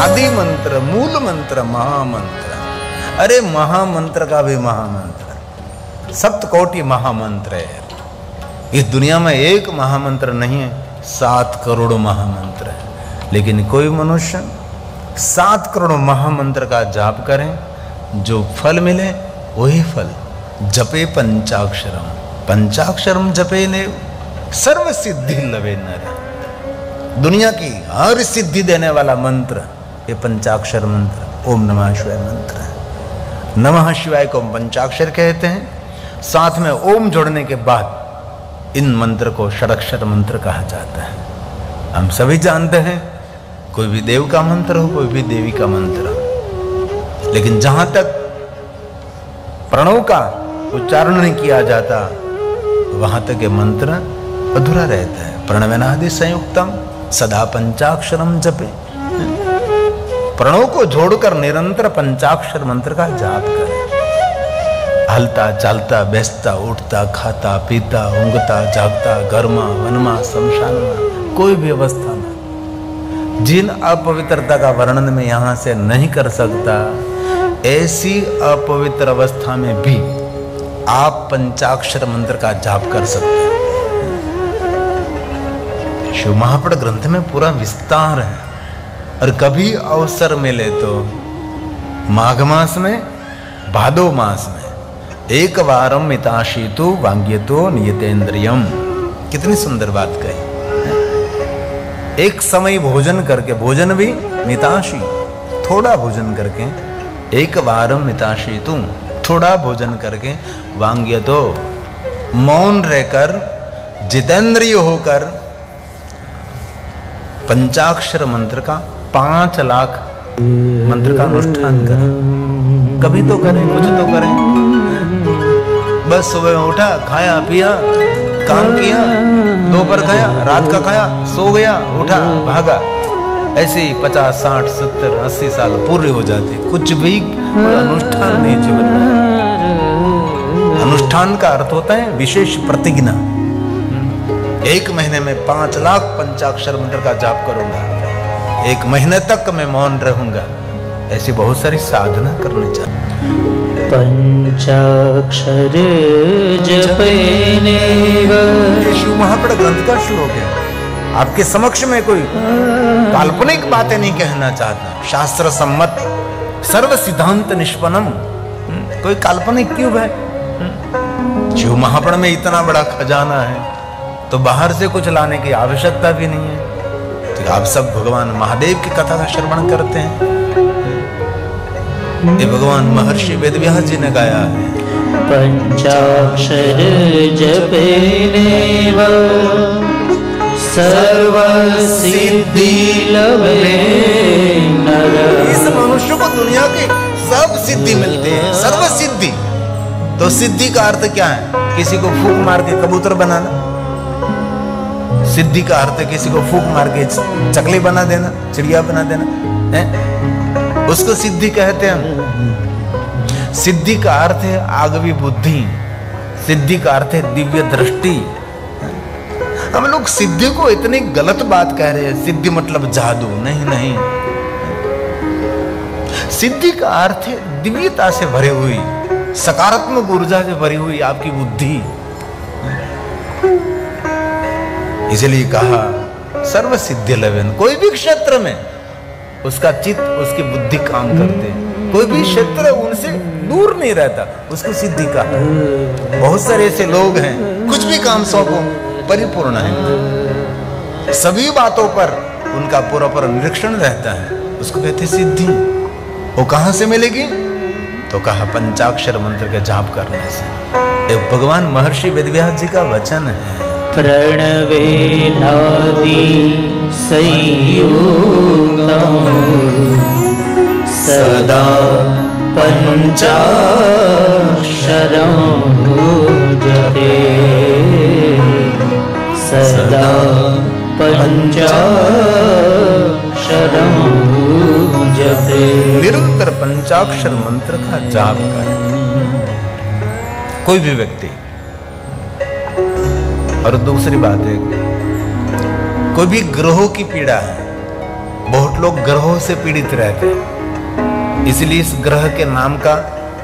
आदि मंत्र, मूल मंत्र, महामंत्र। अरे महामंत्र का भी महामंत्र, सप्तकोटि महामंत्र है। इस दुनिया में एक महामंत्र नहीं है, 7 करोड़ महामंत्र है। लेकिन कोई मनुष्य 7 करोड़ महामंत्र का जाप करें, जो फल मिले वही फल। जपे पंचाक्षरम, पंचाक्षरम जपे ने सर्व सिद्धि लवे नर। दुनिया की हर सिद्धि देने वाला मंत्र ये पंचाक्षर मंत्र, ओम नमः शिवाय मंत्र है। नमः शिवाय को पंचाक्षर कहते हैं। साथ में ओम जोड़ने के बाद इन मंत्र को षडक्षर मंत्र कहा जाता है। हम सभी जानते हैं, कोई भी देव का मंत्र हो, कोई भी देवी का मंत्र हो, लेकिन जहां तक प्रणव का उच्चारण नहीं किया जाता वहां तक ये मंत्र अधूरा रहता है। प्रणवनादि संयुक्तम सदा पंचाक्षरम जपे। प्रणव को जोड़कर निरंतर पंचाक्षर मंत्र का जाप करें। हलता चलता, बैठता, उठता, खाता, पीता, ऊँघता, जागता, घरमा, वनमा, शमशान में, कोई भी अवस्था में जिन अपवित्रता का वर्णन में यहां से नहीं कर सकता, ऐसी अपवित्र अवस्था में भी आप पंचाक्षर मंत्र का जाप कर सकते हैं। शिव महापुराण ग्रंथ में पूरा विस्तार है। और कभी अवसर मिले तो माघ मास में, भादो मास में एक वारम मिताशीतु वांग्यतो नियतेन्द्रियम। कितनी सुंदर बात कही। एक समय भोजन करके, भोजन भी मिताशी, थोड़ा भोजन करके, एक वारम मिताशीतु, थोड़ा भोजन करके, वांग्यतो, मौन रहकर, जितेंद्रिय होकर पंचाक्षर मंत्र का 5 लाख मंत्र का अनुष्ठान करें। कभी तो करें, कुछ तो करें। बस सुबह उठा, खाया पिया, काम किया, दोपहर खाया, रात का खाया, सो गया, उठा, भागा। ऐसे ही 50, 60, 70, 80 साल पूरे हो जाते, कुछ भी अनुष्ठान नहीं जीवन में। अनुष्ठान का अर्थ होता है विशेष प्रतिज्ञा। 1 महीने में 5 लाख पंचाक्षर मंत्र का जाप करूंगा, 1 महीने तक मैं मौन रहूंगा। ऐसी बहुत सारी साधना करनी चाहिए। पंचाक्षर जपने शिव महापुराण ग्रंथ का श्लोक है। आपके समक्ष में कोई काल्पनिक बातें नहीं कहना चाहता। शास्त्र सम्मत सर्व सिद्धांत निष्पन्नम। कोई काल्पनिक क्यों है? शिव महापुराण में इतना बड़ा खजाना है तो बाहर से कुछ लाने की आवश्यकता भी नहीं है। तो आप सब भगवान महादेव की कथा का श्रवण करते हैं। ये भगवान महर्षि वेदव्यास जी ने गाया है। पंचाक्षर जपेने सर्व सिद्धि लवे नर। इस मनुष्य को दुनिया की सब सिद्धि मिलती है, सर्व सिद्धि। तो सिद्धि का अर्थ क्या है? किसी को फूंक मार के कबूतर बनाना। सिद्धि का अर्थ है किसी को फूंक मार के चकली बना देना, चिड़िया बना देना है, उसको सिद्धि कहते हैं। सिद्धि का अर्थ है आगवी बुद्धि। सिद्धि का अर्थ है दिव्य दृष्टि। हम लोग सिद्धि को इतनी गलत बात कह रहे हैं। सिद्धि मतलब जादू नहीं, नहीं। सिद्धि का अर्थ है दिव्यता से भरी हुई, सकारात्मक ऊर्जा से भरी हुई आपकी बुद्धि। इसलिए कहा सर्व सिद्धि लवेन। कोई भी क्षेत्र में उसका चित्त, उसकी बुद्धि काम करते हैं। कोई भी क्षेत्र उनसे दूर नहीं रहता, उसको सिद्धि कहा। बहुत सारे ऐसे लोग हैं, कुछ भी काम सौंपो परिपूर्ण है, सभी बातों पर उनका पूरा निरीक्षण रहता है, उसको कहते सिद्धि। वो कहां से मिलेगी? तो कहा पंचाक्षर मंत्र के जाप करने से। एक भगवान महर्षि वेदव्यास जी का वचन है। प्रणवे नादि संयुक्तम सदा पंचाक्षरं जपे सदा पंचाक्षरं जपे। निरंतर पंचाक्षर मंत्र का जाप करें कोई भी व्यक्ति। और दूसरी बात है, कोई भी ग्रहों की पीड़ा है, बहुत लोग ग्रहों से पीड़ित रहते हैं, इसलिए इस ग्रह के नाम का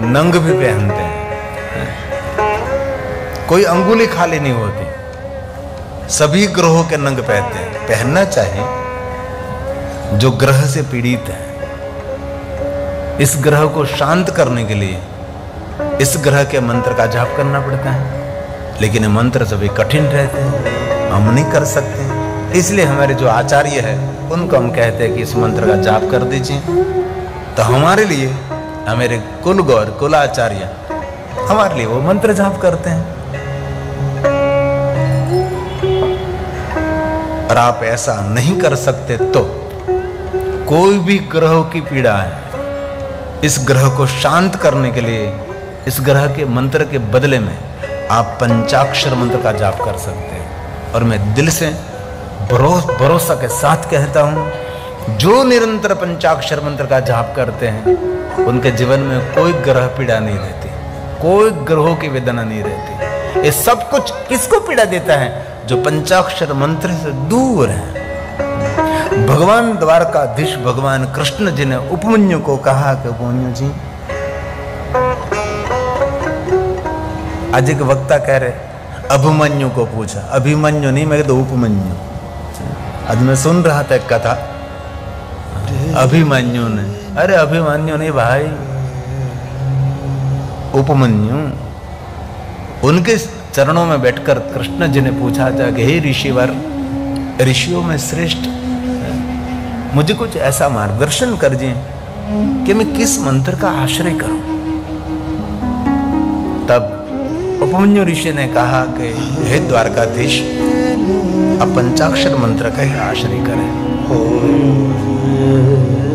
नंग भी पहनते हैं। कोई अंगुली खाली नहीं होती, सभी ग्रहों के नंग पहनना चाहिए जो ग्रह से पीड़ित है। इस ग्रह को शांत करने के लिए इस ग्रह के मंत्र का जाप करना पड़ता है, लेकिन ये मंत्र सभी कठिन रहते हैं, हम नहीं कर सकते। इसलिए हमारे जो आचार्य है उनको हम कहते हैं कि इस मंत्र का जाप कर दीजिए। तो हमारे लिए हमारे कुल गौर कुलाचार्य हमारे लिए वो मंत्र जाप करते हैं। और आप ऐसा नहीं कर सकते तो कोई भी ग्रह की पीड़ा है, इस ग्रह को शांत करने के लिए इस ग्रह के मंत्र के बदले में आप पंचाक्षर मंत्र का जाप कर सकते हैं। और मैं दिल से भरोसा के साथ कहता हूं, जो निरंतर पंचाक्षर मंत्र का जाप करते हैं उनके जीवन में कोई ग्रह पीड़ा नहीं रहती, कोई ग्रहों की वेदना नहीं रहती। ये सब कुछ किसको पीड़ा देता है? जो पंचाक्षर मंत्र से दूर है। भगवान द्वारकाधीश भगवान कृष्ण जी ने उपमन्यु को कहा कि उपमन्यु जी, आज एक वक्ता कह रहे अभिमन्यु को पूछा, अभिमन्यु नहीं, मैं तो उपमन्यु। आज मैं सुन रहा था एक कथा, अभिमन्यु ने, अरे अभिमन्यु नहीं भाई, उपमन्यु। उनके चरणों में बैठकर कृष्ण जी ने पूछा था कि हे ऋषिवर, ऋषियों में श्रेष्ठ, मुझे कुछ ऐसा मार्गदर्शन कर दिए कि मैं किस मंत्र का आश्रय करूं। तब उपमन्यु ऋषि ने कहा कि हे द्वारकाधीश, आप पंचाक्षर मंत्र का ही आश्रय करें,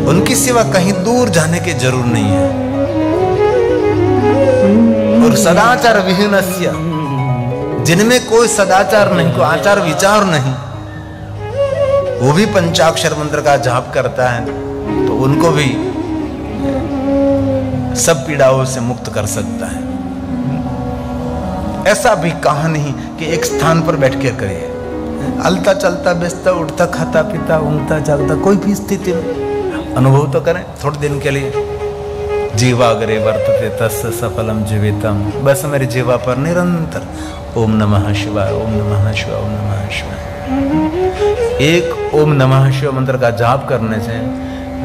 उनकी सिवा कहीं दूर जाने की जरूर नहीं है। और सदाचार विहीनस्य, जिनमें कोई सदाचार नहीं, कोई आचार विचार नहीं, वो भी पंचाक्षर मंत्र का जाप करता है तो उनको भी सब पीड़ाओं से मुक्त कर सकता है। ऐसा भी कहा नहीं कि एक स्थान पर बैठ के करिए, हलता चलता बेचता उठता खाता पीता ऊँगता जागता कोई भी स्थिति में अनुभव तो करें थोड़े दिन के लिए। जीवाग्रे वर्तते तस्य सफलम जीवितम, बस मेरी जीवा पर निरंतर ओम नमः शिवाय, ओम नमः शिवाय, ओम नमः शिवाय। एक ओम नमः शिवाय मंत्र का जाप करने से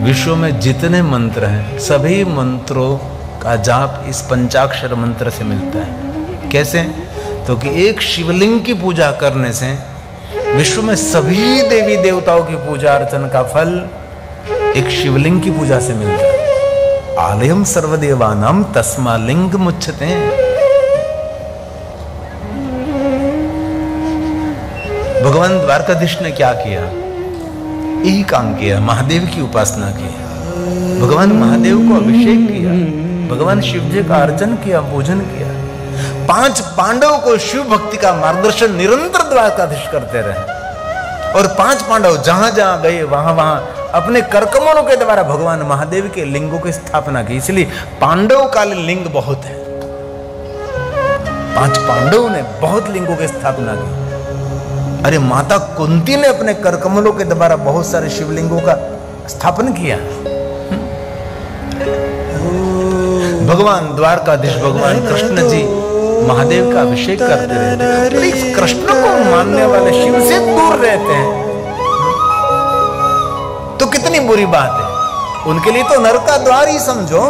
विश्व में जितने मंत्र हैं सभी मंत्रों का जाप इस पंचाक्षर मंत्र से मिलता है। कैसे? तो कि एक शिवलिंग की पूजा करने से विश्व में सभी देवी देवताओं की पूजा अर्चन का फल एक शिवलिंग की पूजा से मिलता है। आलयम सर्वदेवानाम तस्मा लिंग मुच्यते। भगवान द्वारकाधीश ने क्या किया? यही काम किया, महादेव की उपासना की, भगवान महादेव को अभिषेक किया, भगवान शिव जी का अर्चन किया, पूजन किया। 5 पांडवों को शिव भक्ति का मार्गदर्शन निरंतर द्वारकाधीश करते रहे। और 5 पांडव जहां जहां गए वहां वहां अपने करकमलों के द्वारा भगवान महादेव के लिंगों की स्थापना की। इसलिए पांडव कालीन लिंग बहुत है। 5 पांडवों ने बहुत लिंगों की स्थापना की। अरे माता कुंती ने अपने करकमलों के द्वारा बहुत सारे शिवलिंगों का स्थापन किया। भगवान द्वारकाधीश भगवान कृष्ण जी महादेव का अभिषेक करते रहते हैं। इस कृष्ण को मानने वाले शिव से दूर रहते हैं तो कितनी बुरी बात है। उनके लिए तो नरक का द्वार ही समझो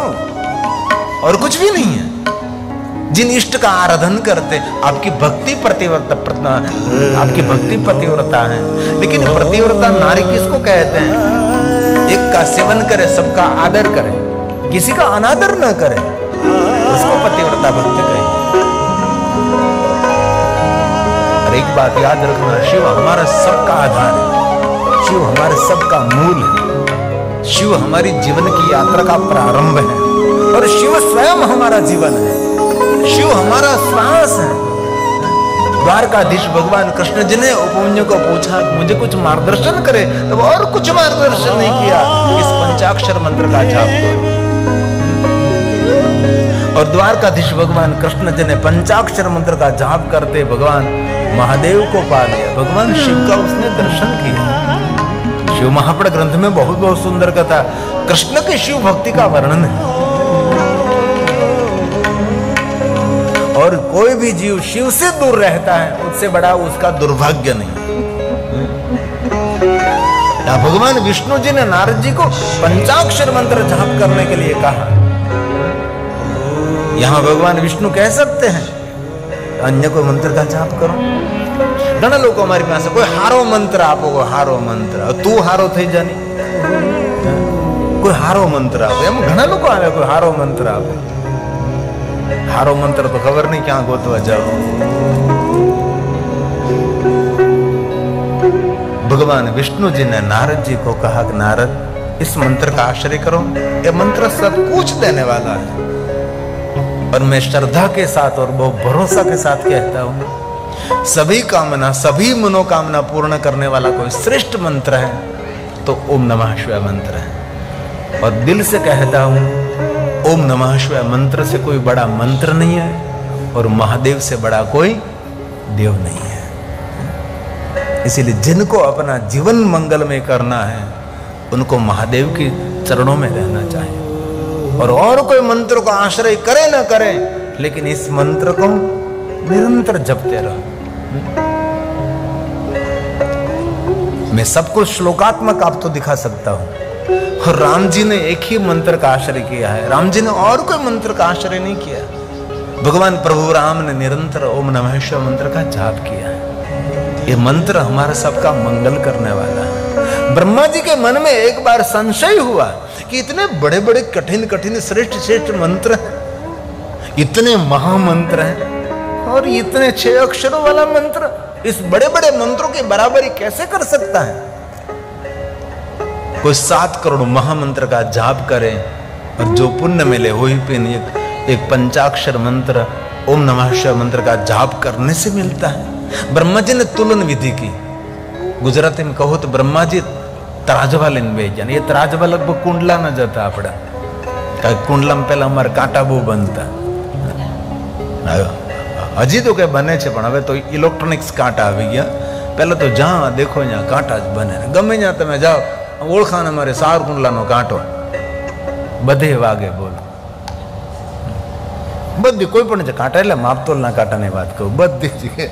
और कुछ भी नहीं है। जिन इष्ट का आराधन करते, आपकी भक्ति पतिव्रता है, लेकिन पतिव्रता नारी किसको कहते हैं? एक का सेवन करे, सबका आदर करे, किसी का अनादर न करे, उसको पतिव्रता भक्त कहेंगे। और एक बात याद रखना, शिव हमारा सबका आधार है, शिव हमारे सबका मूल है, शिव हमारी जीवन की यात्रा का प्रारंभ है और शिव स्वयं हमारा जीवन है, शिव हमारा श्वास है। द्वारकाधीश भगवान कृष्ण जी ने उपमन्यु को पूछा मुझे कुछ मार्गदर्शन करे, तब और कुछ मार्गदर्शन नहीं किया, इस पंचाक्षर मंत्र का जाप करो। और द्वारकाधीश भगवान कृष्ण जी ने पंचाक्षर मंत्र का जाप करते भगवान महादेव को पा लिया, भगवान शिव का उसने दर्शन किया। शिव महापुराण ग्रंथ में बहुत बहुत सुंदर कथा, कृष्ण की शिव भक्ति का वर्णन है। और कोई भी जीव शिव से दूर रहता है, उससे बड़ा उसका दुर्भाग्य नहीं। भगवान विष्णु जी ने नारद जी को पंचाक्षर मंत्र जाप करने के लिए कहा। यहां भगवान विष्णु कह सकते हैं अन्य कोई मंत्र का जाप करो। घना लोग हमारी पास कोई हारो मंत्र आपो, हारो मंत्र तू हारो थी जानी, कोई हारो मंत्र आपो, एम घना लोग आवे कोई हारो मंत्र आपे। हारो मंत्र तो खबर नहीं क्या गोतवा जाओ। भगवान विष्णु जी ने नारद जी को कहा कि नारद इस मंत्र का आश्रय करो, ये मंत्र सब कुछ देने वाला है। और मैं श्रद्धा के साथ और बहुत भरोसा के साथ कहता हूं, सभी कामना सभी मनोकामना पूर्ण करने वाला कोई श्रेष्ठ मंत्र है तो ओम नमः शिवाय मंत्र है। और दिल से कहता हूं ओम नमः शिवाय मंत्र से कोई बड़ा मंत्र नहीं है और महादेव से बड़ा कोई देव नहीं है। इसीलिए जिनको अपना जीवन मंगलमय करना है उनको महादेव के चरणों में रहना चाहिए। और कोई मंत्र को आश्रय करे ना करे, लेकिन इस मंत्र को निरंतर जपते रहो। मैं सब कुछ श्लोकात्मक आपको दिखा सकता हूं। और राम जी ने एक ही मंत्र का आश्रय किया है, राम जी ने और कोई मंत्र का आश्रय नहीं किया। भगवान प्रभु राम ने निरंतर ओम नमः शिवाय मंत्र का जाप किया है। ये मंत्र हमारा सबका मंगल करने वाला है। ब्रह्मा जी के मन में एक बार संशय हुआ कि इतने बड़े बड़े कठिन कठिन श्रेष्ठ श्रेष्ठ मंत्र हैं, इतने महामंत्र हैं और इतने 6 अक्षरों वाला मंत्र इस बड़े बड़े मंत्रों की बराबरी कैसे कर सकता है। कोई 7 करोड़ महामंत्र का जाप करे और जो पुण्य मिले वही पुण्य एक पंचाक्षर मंत्र ओम नमः शिवाय मंत्र का जाप करने से मिलता है। ब्रह्मा जी ने तुलन विधि की। गुजराती में कहो तो ब्रह्मा जी तराजवा लेने भेजा। ये तराजवा लगभग कुंडला न जाता आपड़ा, कुंडला में पहला हमारे कांटा बो बनता। हजी तो क्या बने छे पण हवे तो इलेक्ट्रॉनिक्स कांटा આવી ગયા। पहले तो जहां देखो यहाँ कांटा ज बने, गमे ત્યાં તમે જાઓ ઓળખાણ અમારે સાવરકુંડલાનો કાંટો બધે વાગે બોલો બધી કોઈ પણ કાંટા એટલે માપતોલના કાંટાની વાત કહું બધી જગ્યાએ।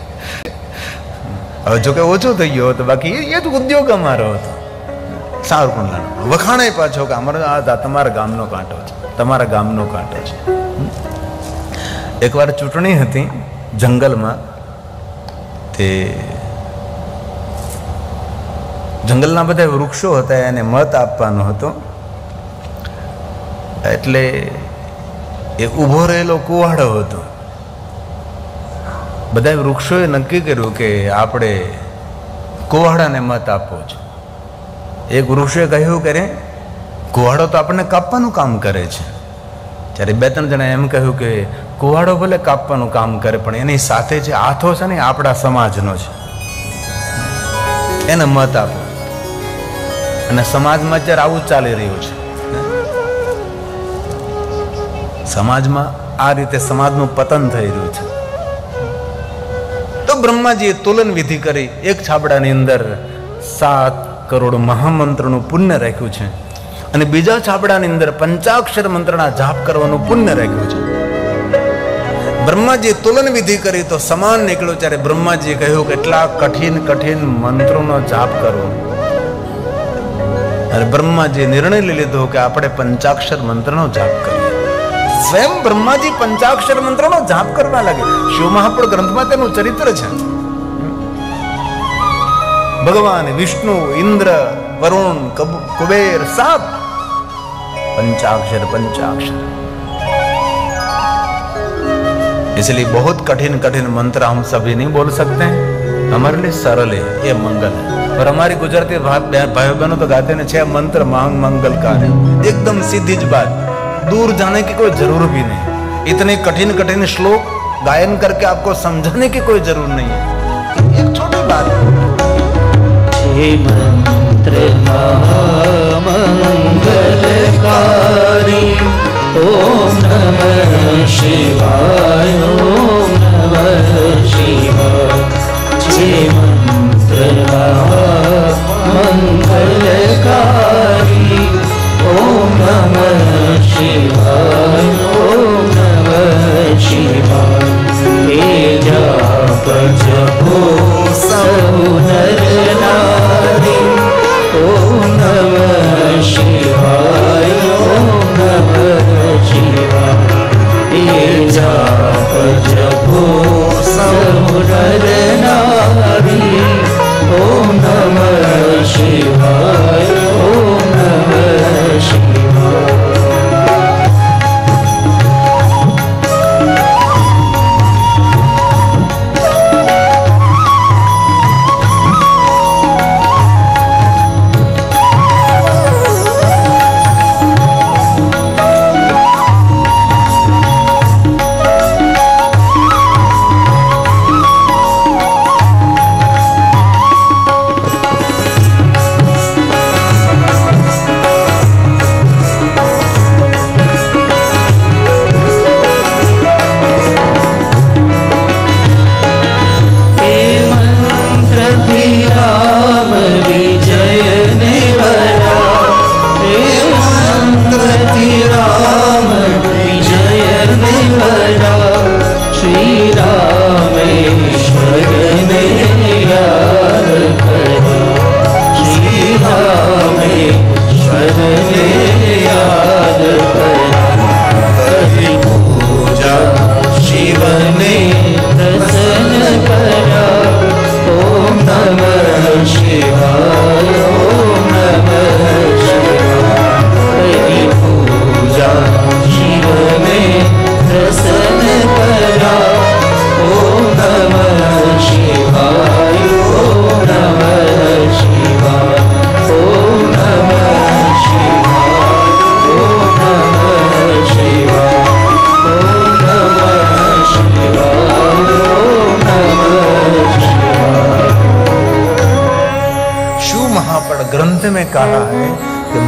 હવે જો કે ઓછો થઈ ગયો હતો, બાકી એ જ ઉદ્યોગ અમારો હતો સાવરકુંડલાનો। વખાણે પાછો કે અમારો આ તમારા ગામનો કાંટો છે, તમારા ગામનો કાંટો છે। એકવાર ચૂંટણી હતી જંગલમાં, તે જંગલના બધા વૃક્ષો હતા એને મત આપવાનો હતો। એટલે એક ઊભો રહેલો કુવાડો હતો। બધા વૃક્ષોએ નક્કી કર્યું કે આપણે કુવાડાને મત આપવો છે। એક વૃક્ષે કહ્યું કે રે કુવાડો તો આપણને કાપવાનું કામ કરે છે। ત્યારે 2-3 જણા એમ કહ્યું કે કુવાડો ભલે કાપવાનું કામ કરે પણ એની સાથે જે હાથો છે ને આપણા સમાજનો છે, એને મત આપો। અને સમાજમાં અત્યારે આવું ચાલી રહ્યું છે। સમાજમાં આ રીતે સમાજનું પતન થઈ રહ્યું છે। તો બ્રહ્માજીએ તુલન વિધિ કરી, એક છાબડાની અંદર 7 કરોડ મહામંત્રનું પુણ્ય રાખ્યું છે અને બીજા છાબડાની અંદર પંચાક્ષર મંત્રના જાપ કરવાનું પુણ્ય રાખ્યું છે। બ્રહ્માજીએ તુલન વિધિ કરી તો સમાન નીકળ્યું। ત્યારે બ્રહ્માજીએ કહ્યું કે એટલા કઠિન કઠિન મંત્રોનો જાપ કરવો। અને બ્રહ્માજીએ નિર્ણય લઈ લીધો કે આપણે પંચાક્ષર મંત્રનો જાપ કરીએ। સ્વયં બ્રહ્માજી પંચાક્ષર મંત્રનો જાપ કરવા લાગે। શિવ મહાપુરાણ ગ્રંથમાં તેનું ચરિત્ર છે। ભગવાન વિષ્ણુ, ઇન્દ્ર, वरुण, कुबेर सब पंचाक्षर पंचाक्षर। इसलिए बहुत कठिन कठिन मंत्र हम सभी नहीं बोल सकते हैं, हमारे लिए सरल है, ये मंगल है। और हमारी गुजराती भाई बहनों तो गाते हैं 6 मंत्र मांग मंगल कार्य। एकदम सीधी ज बात, दूर जाने की कोई जरूर भी नहीं। इतने कठिन कठिन श्लोक गायन करके आपको समझाने की कोई जरूर नहीं है। एक छोटी बात, मंत्र मंगलकारी ओम नमः शिवाय ओम नमः शिवाय। मंत्र मंगल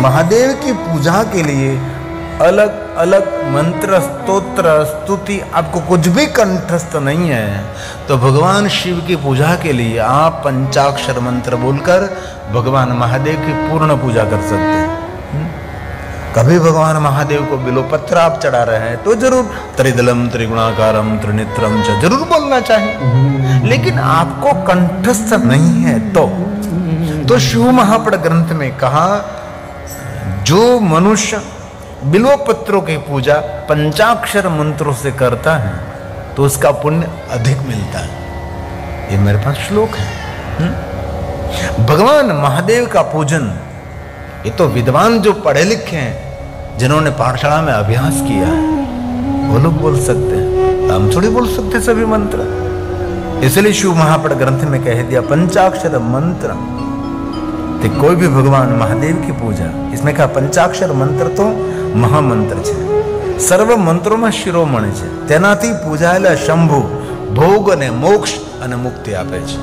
महादेव की पूजा के लिए अलग अलग मंत्र, स्तोत्र, स्तुति आपको कुछ भी कंठस्थ नहीं है, तो भगवान शिव की पूजा के लिए आप पंचाक्षर मंत्र बोलकर भगवान महादेव की पूर्ण पूजा कर सकते हैं। कभी भगवान महादेव को बिल्वपत्र आप चढ़ा रहे हैं तो जरूर त्रिदलम त्रिगुणाकारम त्रिनेत्रम च जरूर बोलना चाहिए, लेकिन आपको कंठस्थ नहीं है तो शिव महापड़ ग्रंथ में कहा, जो मनुष्य बिल्वपत्रों की पूजा पंचाक्षर मंत्रों से करता है तो उसका पुण्य अधिक मिलता है। ये मेरे पास श्लोक है। भगवान महादेव का पूजन, ये तो विद्वान जो पढ़े लिखे हैं, जिन्होंने पाठशाला में अभ्यास किया है, वो लोग बोल सकते हैं, हम थोड़ी बोल सकते सभी मंत्र। इसलिए शिव महापड़ ग्रंथ में कह दिया पंचाक्षर मंत्र, तो कोई भी भगवान महादेव की पूजा, इसमें कहा पंचाक्षर मंत्र तो महामंत्र છે, સર્વ મંત્રોમાં શિરોમણી છે, તેનાથી પૂજાયેલા શંભુ ભોગ અને મોક્ષ અને મુક્તિ આપે છે।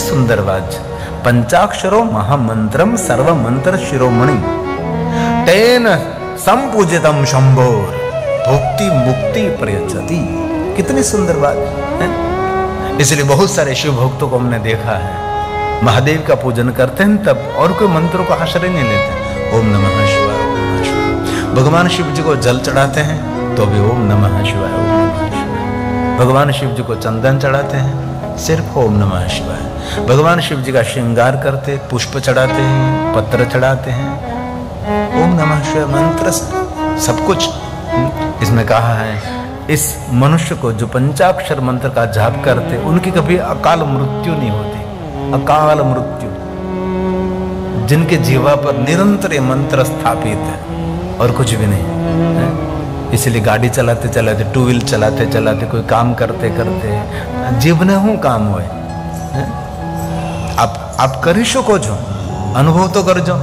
સુંદર વાત છે। પંચાક્ષરો મહામંત્રમ સર્વ મંત્ર શિરોમણી તેન સંપૂજિતમ શંભોર ભુક્તિ मुक्ति प्रयच्छति। कितनी सुंदर बात है। इसलिए बहुत सारे शिव भक्तों को हमने देखा है, महादेव का पूजन करते हैं तब और कोई मंत्रों का आश्रय नहीं लेते। ओम नमः शिवाय, ओम नमः शिवाय। भगवान शिव जी को जल चढ़ाते हैं तो भी ओम नमः शिवाय, ओम नमः शिवाय। भगवान शिव जी को चंदन चढ़ाते हैं, सिर्फ ओम नमः शिवाय। भगवान शिव जी का श्रृंगार करते, पुष्प चढ़ाते हैं, पत्र चढ़ाते हैं, ओम नमः शिवाय मंत्र सब कुछ। इसमें कहा है, इस मनुष्य को जो पंचाक्षर मंत्र का जाप करते, उनकी कभी अकाल मृत्यु नहीं होती। अकाल मृत्यु, जिनके जीवा पर निरंतर ये मंत्र स्थापित है और कुछ भी नहीं है। इसलिए गाड़ी चलाते चलाते, टू व्हील चलाते चलाते, कोई काम करते करते जीवने हूँ काम होए, आप કરી શકો છો, અનુભવ તો કરજો।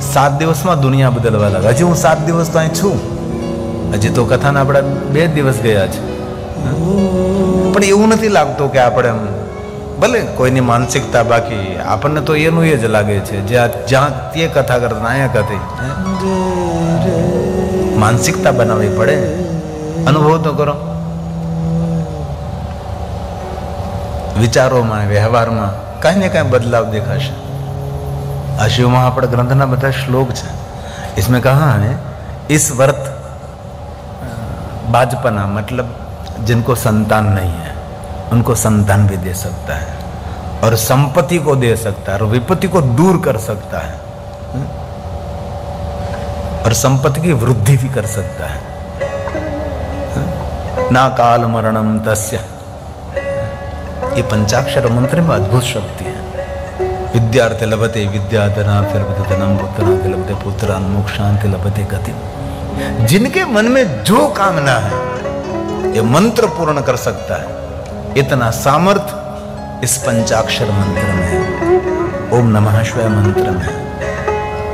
7 દિવસમાં દુનિયા બદલવા લાગે। હજી હું 7 દિવસ તો અહીં છું, હજી તો કથાના આપણા 2 દિવસ ગયા છે, પણ એવું નથી લાગતું કે આપણે ભલે કોઈની માનસિકતા, બાકી આપણને તો એનું એ જ લાગે છે, જ્યાં તે કથા કરતા અહીંયા કથે માનસિકતા બનાવવી પડે, અનુભવ તો કરો। વિચારોમાં, વ્યવહારમાં કાંઈ ને કાંઈ બદલાવ દેખાશે। આ શિવ મહાપડ ગ્રંથના બધા શ્લોક છે। इसमें कहा है, इस व्रत बाजपना मतलब जिनको संतान नहीं है उनको संतान भी दे सकता है, और संपत्ति को दे सकता है, और विपत्ति को दूर कर सकता है, और संपत्ति की वृद्धि भी कर सकता है। ना काल मरणम तस्य, ये पंचाक्षर मंत्र में अद्भुत शक्ति है। विद्यार्थे लभते विद्याधना फिर धनम पुत्रांति लभते पुत्रान मोक्षांति लभते गति। जिनके मन में जो कामना है ये मंत्र पूर्ण कर सकता है। इतना सामर्थ्य इस पंचाक्षर मंत्र में है, ओम नमः शिवाय मंत्र में।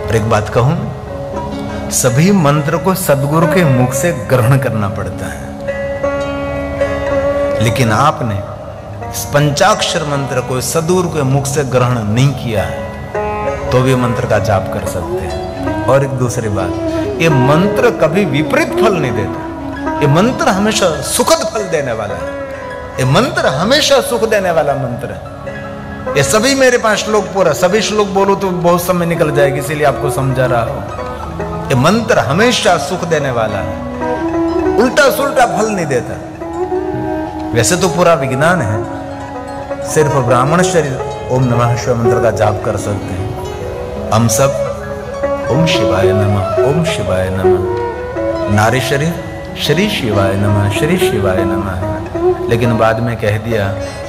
और एक बात कहूं, सभी मंत्र को सदगुरु के मुख से ग्रहण करना पड़ता है, लेकिन आपने इस पंचाक्षर मंत्र को सदगुरु के मुख से ग्रहण नहीं किया है तो भी मंत्र का जाप कर सकते हैं। और एक दूसरी बात, ये मंत्र कभी विपरीत फल नहीं देता, ये मंत्र हमेशा सुखद फल देने वाला है। ये मंत्र हमेशा सुख देने वाला मंत्र है। ये सभी मेरे पास श्लोक पूरा, सभी श्लोक बोलूं तो बहुत समय निकल जाएगी, इसीलिए आपको समझा रहा हूं। ये मंत्र हमेशा सुख देने वाला है, उल्टा सुल्टा फल नहीं देता। वैसे तो पूरा विज्ञान है, सिर्फ ब्राह्मण शरीर ओम नमः शिवाय मंत्र का जाप कर सकते हैं। हम सब ओम शिवाय नमः, ओम शिवाय नमः। नारी शरीर श्री शिवाय नमः, श्री शिवाय नमः। लेकिन बाद में कह दिया,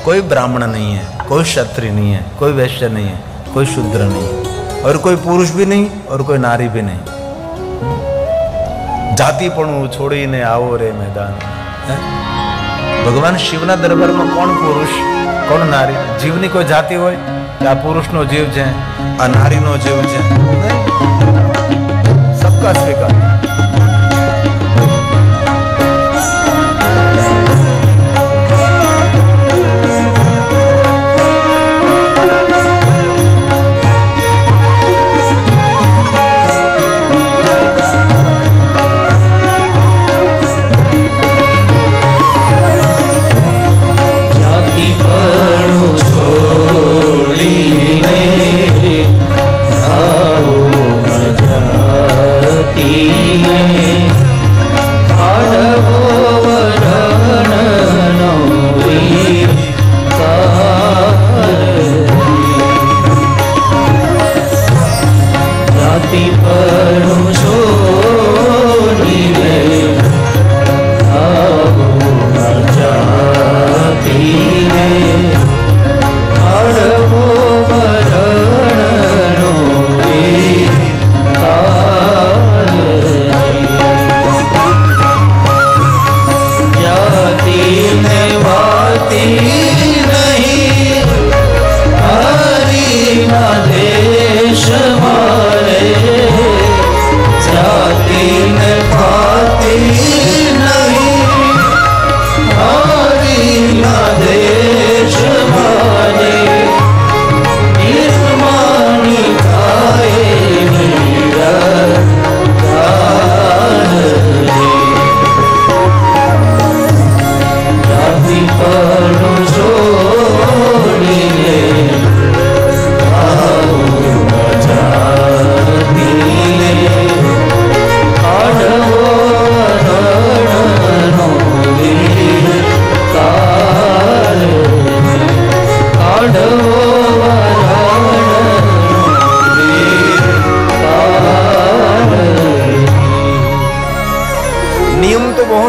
कोई ब्राह्मण नहीं है, कोई क्षत्रिय नहीं है, कोई वैश्य नहीं है, कोई शूद्र नहीं है, और कोई पुरुष भी नहीं और कोई नारी भी नहीं। जातिपणु छोड़ीने आवो रे मैदान। भगवान शिवना दरबार में कौन पुरुष कौन नारी? जीवनी कोई जाति होय कि आ पुरुषनो जीव छे आ नारीनो जीव छे? सबका स्वीकार।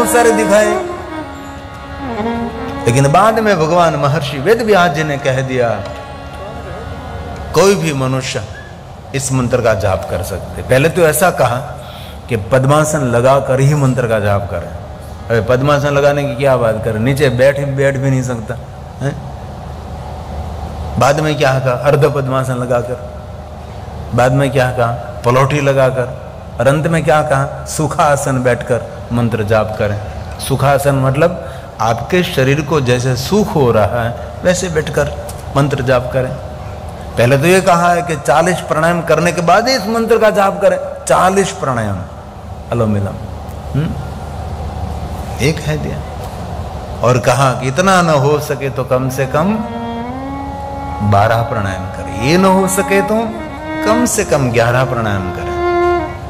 सारे दिखाए, लेकिन बाद में भगवान महर्षि वेदव्यास जी ने कह दिया कोई भी मनुष्य इस मंत्र का जाप कर सकते। पहले तो ऐसा कहा कि पद्मासन लगाकर ही मंत्र का जाप करें। अरे पद्मासन लगाने की क्या बात करें, नीचे बैठ भी नहीं सकता है? बाद में क्या कहा, अर्ध पद्मासन लगाकर, बाद में क्या कहा, पलौठी लगाकर, और अंत में क्या कहा, सुखासन बैठकर मंत्र जाप करें। सुखासन मतलब आपके शरीर को जैसे सुख हो रहा है वैसे बैठकर मंत्र जाप करें। पहले तो ये कहा है कि 40 प्राणायाम करने के बाद ही इस मंत्र का जाप करें। 40 प्राणायाम अनुलोम विलोम एक है दिया, और कहा कि इतना न हो सके तो कम से कम 12 प्राणायाम करें, ये न हो सके तो कम से कम 11 प्राणायाम करें,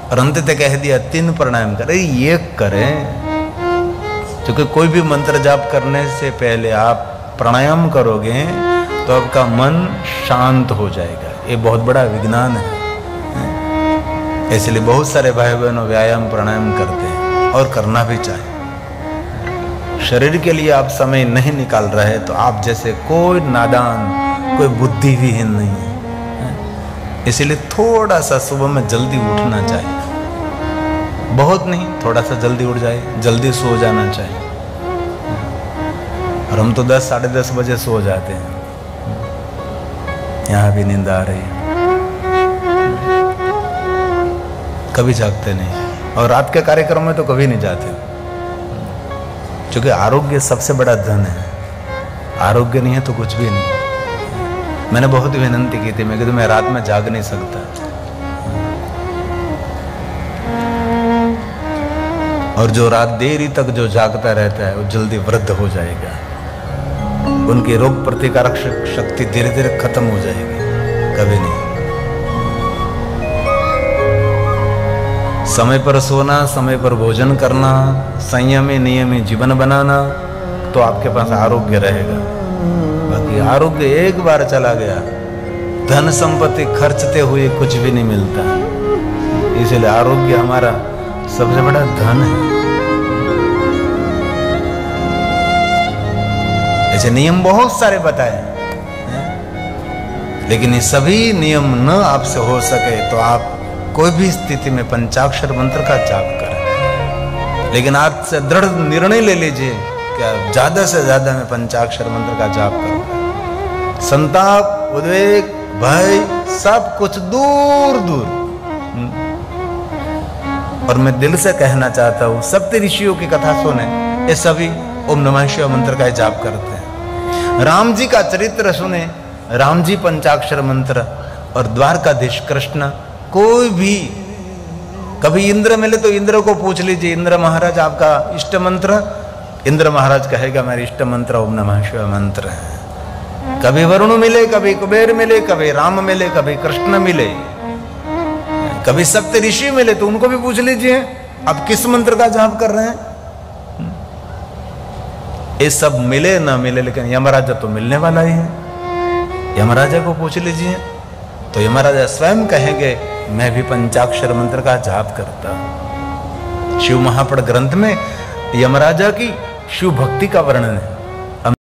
और अंततः कह दिया 3 प्राणायाम करें, ये करें। क्योंकि कोई भी मंत्र जाप करने से पहले आप प्राणायाम करोगे तो आपका मन शांत हो जाएगा। ये बहुत बड़ा विज्ञान है। इसलिए बहुत सारे भाई बहनों व्यायाम प्राणायाम करते हैं और करना भी चाहिए। शरीर के लिए आप समय नहीं निकाल रहे तो आप जैसे कोई नादान, कोई बुद्धिहीन नहीं है। इसलिए थोड़ा सा सुबह में जल्दी उठना चाहिए, बहुत नहीं, थोड़ा सा जल्दी उठ जाए, जल्दी सो जाना चाहिए। और हम तो 10 साढ़े 10 बजे सो जाते हैं, यहाँ भी नींद आ रही है, कभी जागते नहीं, और रात के कार्यक्रम में तो कभी नहीं जाते, क्योंकि आरोग्य सबसे बड़ा धन है। आरोग्य नहीं है तो कुछ भी नहीं। मैंने बहुत विनती की थी, मैं कहती मैं रात में जाग नहीं सकता, और जो रात देरी तक जो जागता रहता है वो जल्दी वृद्ध हो जाएगा, उनकी रोग प्रतिकारक शक्ति धीरे धीरे खत्म हो जाएगी, कभी नहीं। समय पर सोना, समय पर भोजन करना, संयमी नियमी जीवन बनाना, तो आपके पास आरोग्य रहेगा। बाकी आरोग्य एक बार चला गया, धन संपत्ति खर्चते हुए कुछ भी नहीं मिलता। इसलिए आरोग्य हमारा सबसे बड़ा धन है। ऐसे नियम बहुत सारे बताए, लेकिन ये सभी नियम न आपसे हो सके तो आप कोई भी स्थिति में पंचाक्षर मंत्र का जाप करें। लेकिन आज से दृढ़ निर्णय ले लीजिए कि ज्यादा से ज्यादा मैं पंचाक्षर मंत्र का जाप करूंगा। संताप, उद्वेग, भय सब कुछ दूर दूर। और मैं दिल से कहना चाहता हूं, सप्त ऋषियों की कथा सुने, ये सभी ओम नमः शिवाय मंत्र का जाप करते हैं। राम जी का चरित्र सुने, राम जी पंचाक्षर मंत्र, और द्वारकाधीश कृष्ण, कोई भी कभी इंद्र मिले तो इंद्र को पूछ लीजिए, इंद्र महाराज आपका इष्ट मंत्र, इंद्र महाराज कहेगा मेरा इष्ट मंत्र ओम नमः शिवाय मंत्र है। कभी वरुण मिले, कभी कुबेर मिले, कभी राम मिले, कभी कृष्ण मिले, कभी सप्त ऋषि मिले तो उनको भी पूछ लीजिए अब किस मंत्र का जाप कर रहे हैं। ये सब मिले ना मिले, लेकिन यमराजा तो मिलने वाला ही है। यमराजा को पूछ लीजिए तो यमराजा स्वयं कहेंगे मैं भी पंचाक्षर मंत्र का जाप करता हूं। शिव महापुराण ग्रंथ में यमराजा की शिव भक्ति का वर्णन है।